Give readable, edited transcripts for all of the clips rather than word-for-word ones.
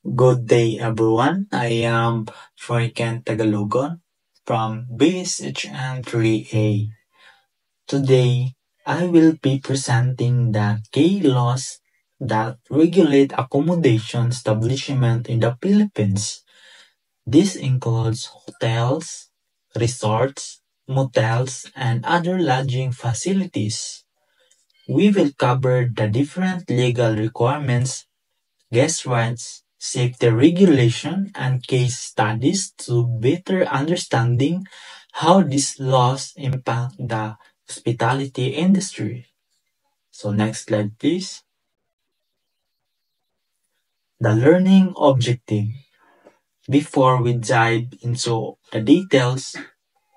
Good day, everyone. I am Troycan Tagalogon from BSHM3A. Today, I will be presenting the key laws that regulate accommodation establishment in the Philippines. This includes hotels, resorts, motels, and other lodging facilities. We will cover the different legal requirements, guest rights, safety regulation, and case studies to better understanding how these laws impact the hospitality industry. So next slide please. The learning objective. Before we dive into the details,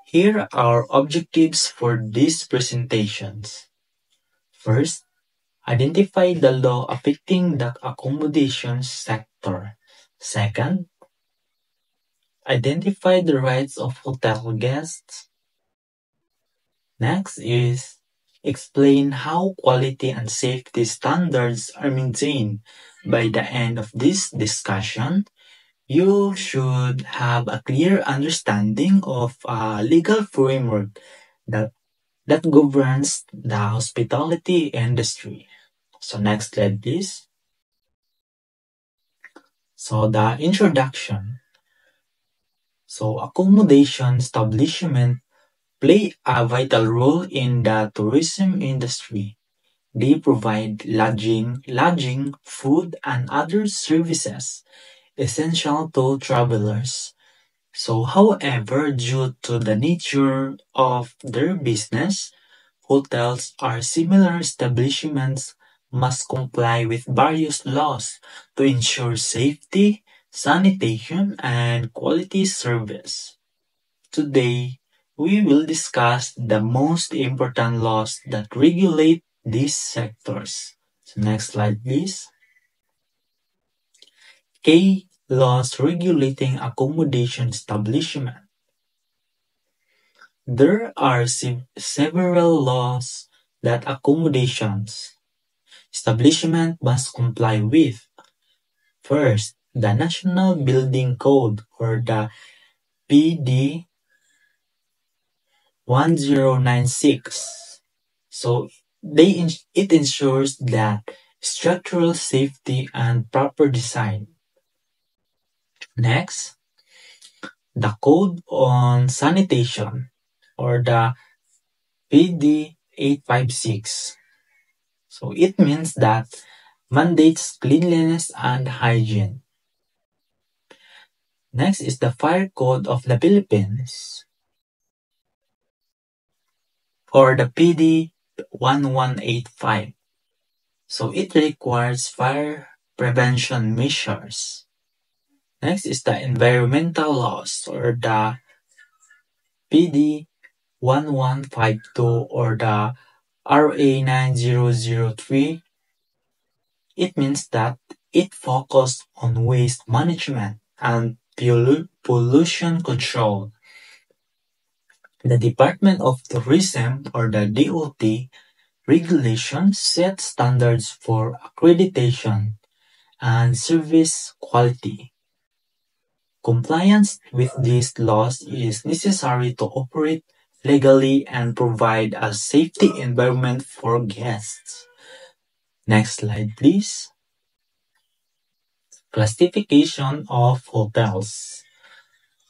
here are objectives for these presentations. First, identify the law affecting the accommodations sector. Second, identify the rights of hotel guests. Next is explain how quality and safety standards are maintained. By the end of this discussion, you should have a clear understanding of a legal framework that, that governs the hospitality industry. So next slide, please. So the introduction. So accommodation establishment play a vital role in the tourism industry. They provide lodging, food, and other services essential to travelers. So, however, due to the nature of their business, hotels or similar establishments must comply with various laws to ensure safety, sanitation, and quality service. Today, we will discuss the most important laws that regulate these sectors. So next slide, please. K. Laws regulating accommodation establishment. There are several laws that accommodations establishment must comply with. First, the National Building Code or the PD 1096. So it ensures that structural safety and proper design. Next, the Code on Sanitation or the PD 856. So it means that mandates cleanliness and hygiene. Next is the Fire Code of the Philippines or the PD 1185. So it requires fire prevention measures. Next is the environmental laws or the PD 1152 or the RA 9003. It means that it focuses on waste management and pollution control. The Department of Tourism or the DOT regulations set standards for accreditation and service quality. Compliance with these laws is necessary to operate legally and provide a safety environment for guests. Next slide, please. Classification of hotels.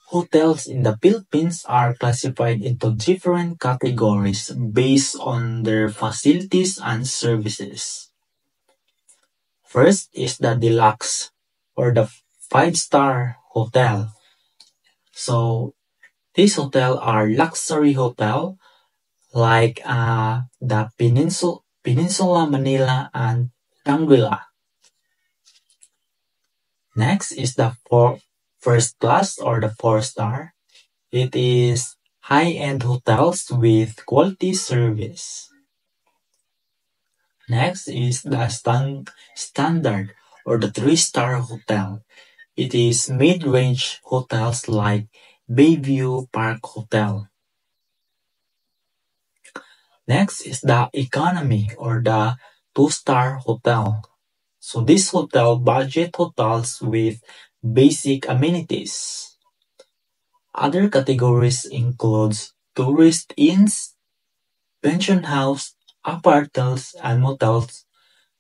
Hotels in the Philippines are classified into different categories based on their facilities and services. First is the deluxe or the five-star hotel. So these hotels are luxury hotel like the Peninsula Manila and Shangri-La. Next is the first class or the 4-star. It is high-end hotels with quality service. Next is the standard or the 3-star hotel. It is mid-range hotels like Bayview Park Hotel. Next is the economy or the 2-star hotel. So this hotel budget hotels with basic amenities. Other categories includes tourist inns, pension house, apartels, and motels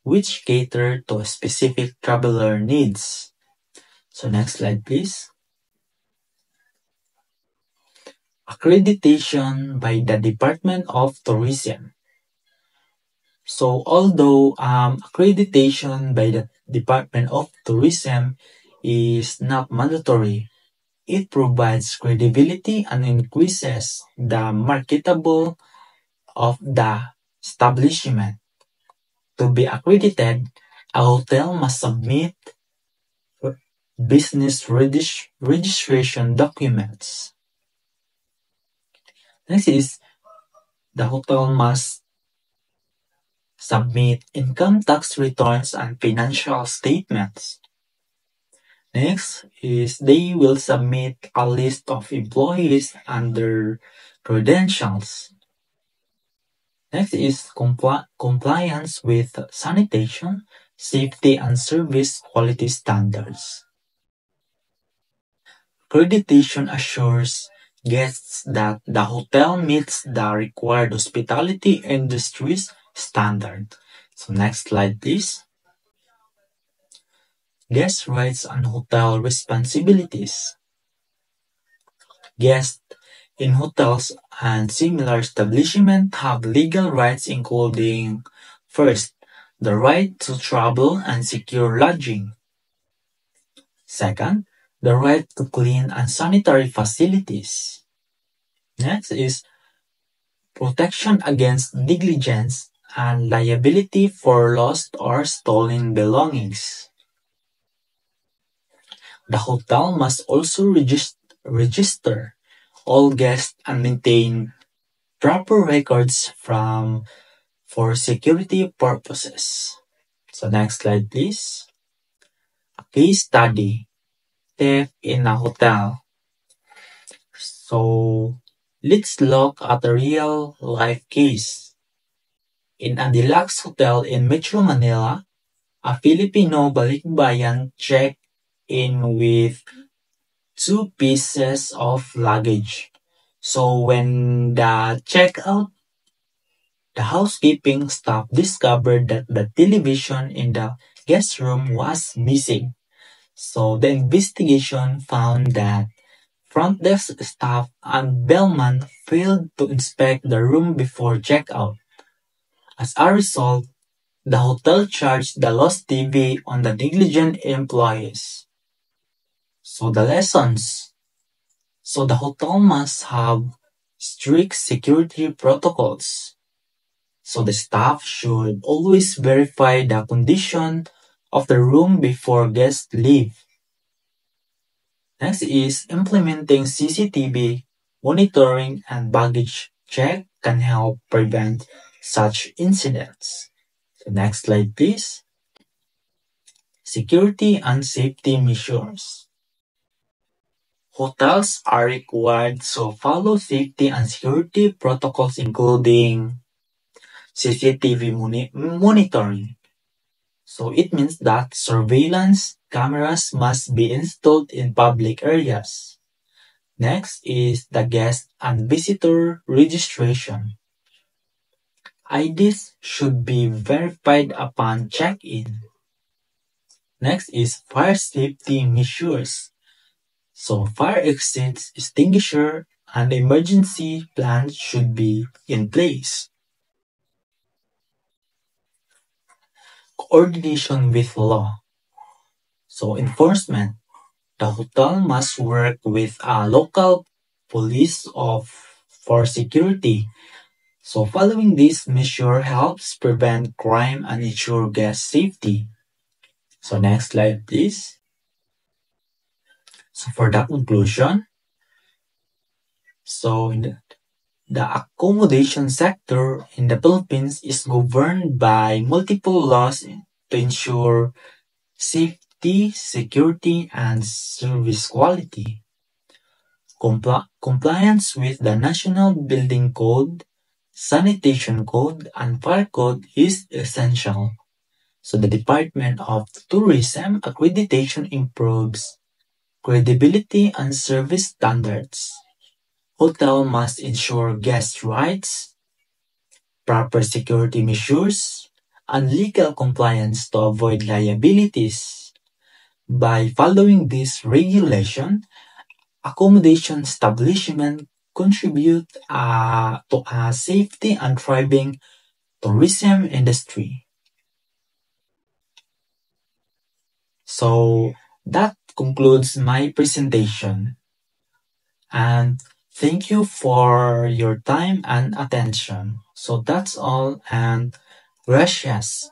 which cater to specific traveler needs. So next slide please. Accreditation by the Department of Tourism. So although accreditation by the Department of Tourism is not mandatory, it provides credibility and increases the marketable of the establishment. To be accredited, a hotel must submit business registration documents. Next is the hotel must submit income tax returns and financial statements. Next is they will submit a list of employees and their credentials. Next is compliance with sanitation, safety, and service quality standards. Accreditation assures guests that the hotel meets the required hospitality industry's standard. So next slide please. Guest rights and hotel responsibilities. Guests in hotels and similar establishments have legal rights including first, the right to travel and secure lodging. Second, the right to clean and sanitary facilities. Next is protection against negligence and liability for lost or stolen belongings. The hotel must also register all guests and maintain proper records for security purposes. So next slide please. A case study, theft in a hotel. So let's look at a real life case. In a deluxe hotel in Metro Manila, a Filipino balikbayan checked in with 2 pieces of luggage. So when the checkout, the housekeeping staff discovered that the television in the guest room was missing. So the investigation found that front desk staff and bellman failed to inspect the room before checkout. As a result, the hotel charged the lost TV on the negligent employees. So the lessons. So the hotel must have strict security protocols. So the staff should always verify the condition of the room before guests leave. Next is implementing CCTV monitoring and baggage check can help prevent such incidents. So next slide please. Security and safety measures. Hotels are required to follow safety and security protocols including CCTV monitoring. So it means that surveillance cameras must be installed in public areas. Next is the guest and visitor registration. IDs should be verified upon check-in. Next is fire safety measures. So fire exits, extinguisher, and emergency plans should be in place. Coordination with law. So enforcement. The hotel must work with a local police for security. So following this measure helps prevent crime and ensure guest safety. So next slide please. So for the conclusion, so the accommodation sector in the Philippines is governed by multiple laws to ensure safety, security, and service quality. Compliance with the National Building Code, Sanitation Code, and Fire Code is essential. So the Department of Tourism accreditation improves credibility and service standards. Hotel must ensure guest rights, proper security measures, and legal compliance to avoid liabilities. By following this regulation, accommodation establishment contribute to a safety and thriving tourism industry. So that concludes my presentation. And thank you for your time and attention. So that's all, and gracias.